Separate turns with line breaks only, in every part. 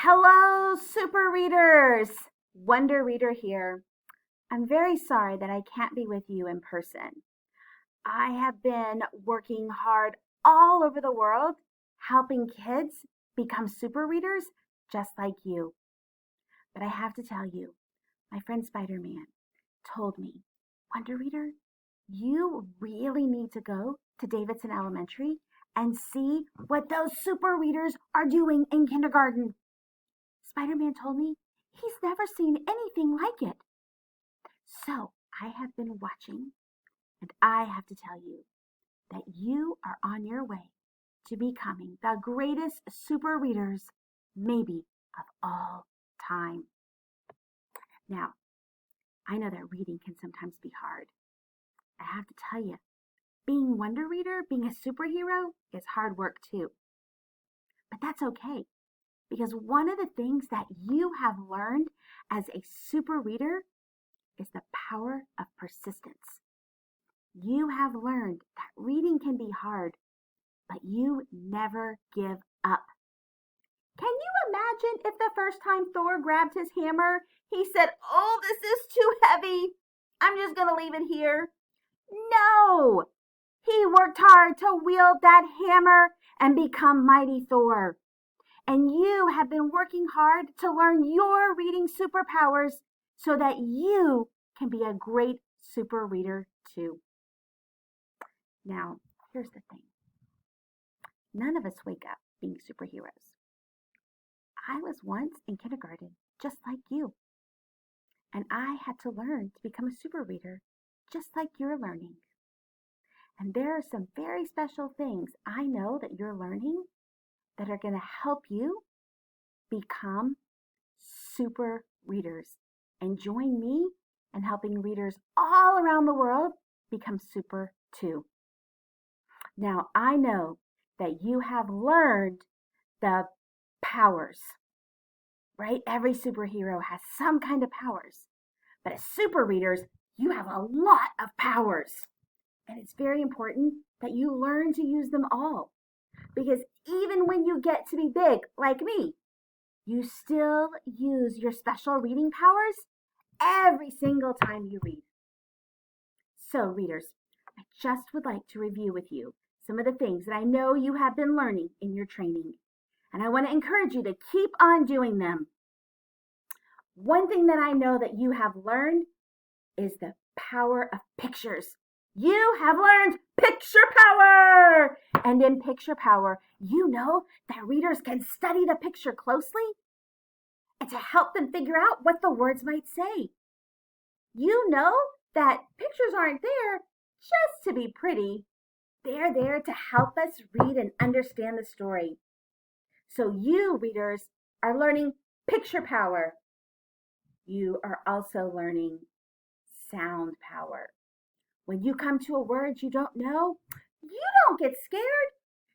Hello, super readers! Wonder Reader here. I'm very sorry that I can't be with you in person. I have been working hard all over the world helping kids become super readers just like you. But I have to tell you, my friend Spider-Man told me, Wonder Reader, you really need to go to Davidson Elementary and see what those super readers are doing in kindergarten. Spider-Man told me he's never seen anything like it. So I have been watching, and I have to tell you that you are on your way to becoming the greatest super readers, maybe of all time. Now, I know that reading can sometimes be hard. I have to tell you, being Wonder Reader, being a superhero, is hard work too. But that's okay, because one of the things that you have learned as a super reader is the power of persistence. You have learned that reading can be hard, but you never give up. Can you imagine if the first time Thor grabbed his hammer, he said, "Oh, this is too heavy. I'm just going to leave it here"? No! He worked hard to wield that hammer and become Mighty Thor. And you have been working hard to learn your reading superpowers so that you can be a great super reader too. Now, here's the thing. None of us wake up being superheroes. I was once in kindergarten, just like you. And I had to learn to become a super reader, just like you're learning. And there are some very special things I know that you're learning that are going to help you become super readers. And join me in helping readers all around the world become super too. Now, I know that you have learned the powers, right? Every superhero has some kind of powers. But as super readers, you have a lot of powers. And it's very important that you learn to use them all. Because even when you get to be big, like me, you still use your special reading powers every single time you read. So, readers, I just would like to review with you some of the things that I know you have been learning in your training. And I want to encourage you to keep on doing them. One thing that I know that you have learned is the power of pictures. You have learned picture power! And in picture power, you know that readers can study the picture closely and to help them figure out what the words might say. You know that pictures aren't there just to be pretty. They're there to help us read and understand the story. So you, readers, are learning picture power. You are also learning sound power. When you come to a word you don't know, you don't get scared.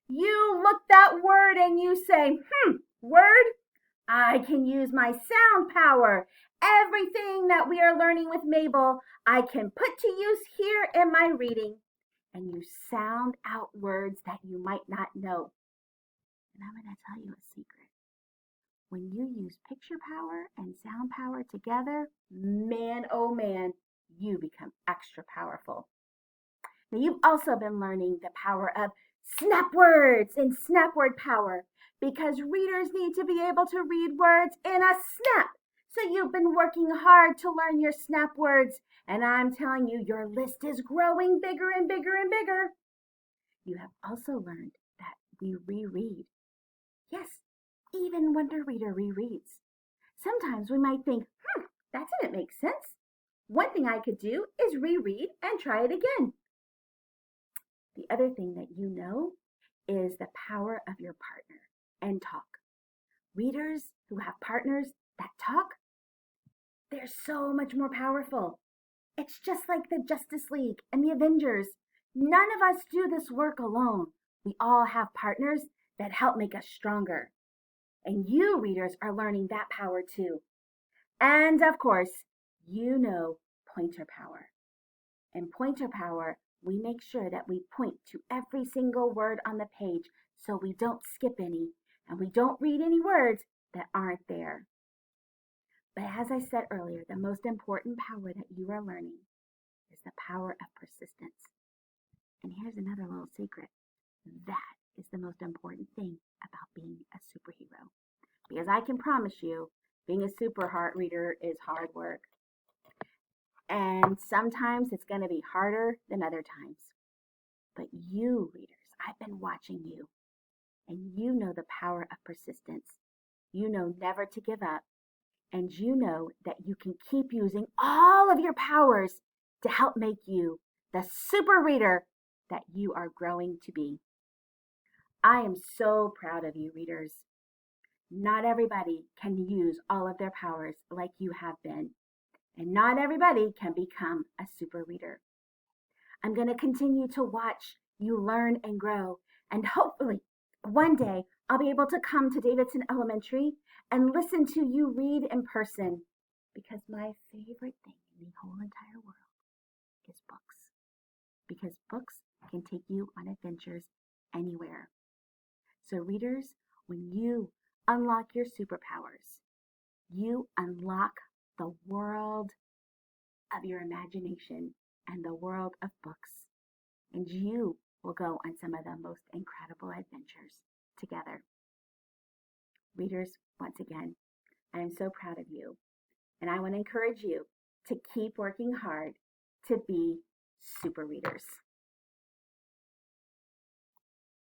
You look that word and you say, word, I can use my sound power. Everything that we are learning with Mabel, I can put to use here in my reading. And you sound out words that you might not know. And I'm going to tell you a secret. When you use picture power and sound power together, man, oh man, you become extra powerful. Now, you've also been learning the power of snap words and snap word power because readers need to be able to read words in a snap. So you've been working hard to learn your snap words, and I'm telling you, your list is growing bigger and bigger and bigger. You have also learned that we reread. Yes, even Wonder Reader rereads. Sometimes we might think, that didn't make sense. One thing I could do is reread and try it again. The other thing that you know is the power of your partner and talk. Readers who have partners that talk, they're so much more powerful. It's just like the Justice League and the Avengers. None of us do this work alone. We all have partners that help make us stronger. And you, readers, are learning that power too. And of course, you know pointer power. In pointer power, we make sure that we point to every single word on the page so we don't skip any and we don't read any words that aren't there. But as I said earlier, the most important power that you are learning is the power of persistence. And here's another little secret. That is the most important thing about being a superhero. Because I can promise you, being a super heart reader is hard work. And sometimes it's going to be harder than other times. But you, readers, I've been watching you. And you know the power of persistence. You know never to give up. And you know that you can keep using all of your powers to help make you the super reader that you are growing to be. I am so proud of you, readers. Not everybody can use all of their powers like you have been, and not everybody can become a super reader. I'm going to continue to watch you learn and grow, and hopefully one day I'll be able to come to Davidson Elementary and listen to you read in person, because my favorite thing in the whole entire world is books. Because books can take you on adventures anywhere. So readers, when you unlock your superpowers, you unlock the world of your imagination and the world of books. And you will go on some of the most incredible adventures together. Readers, once again, I am so proud of you. And I want to encourage you to keep working hard to be super readers.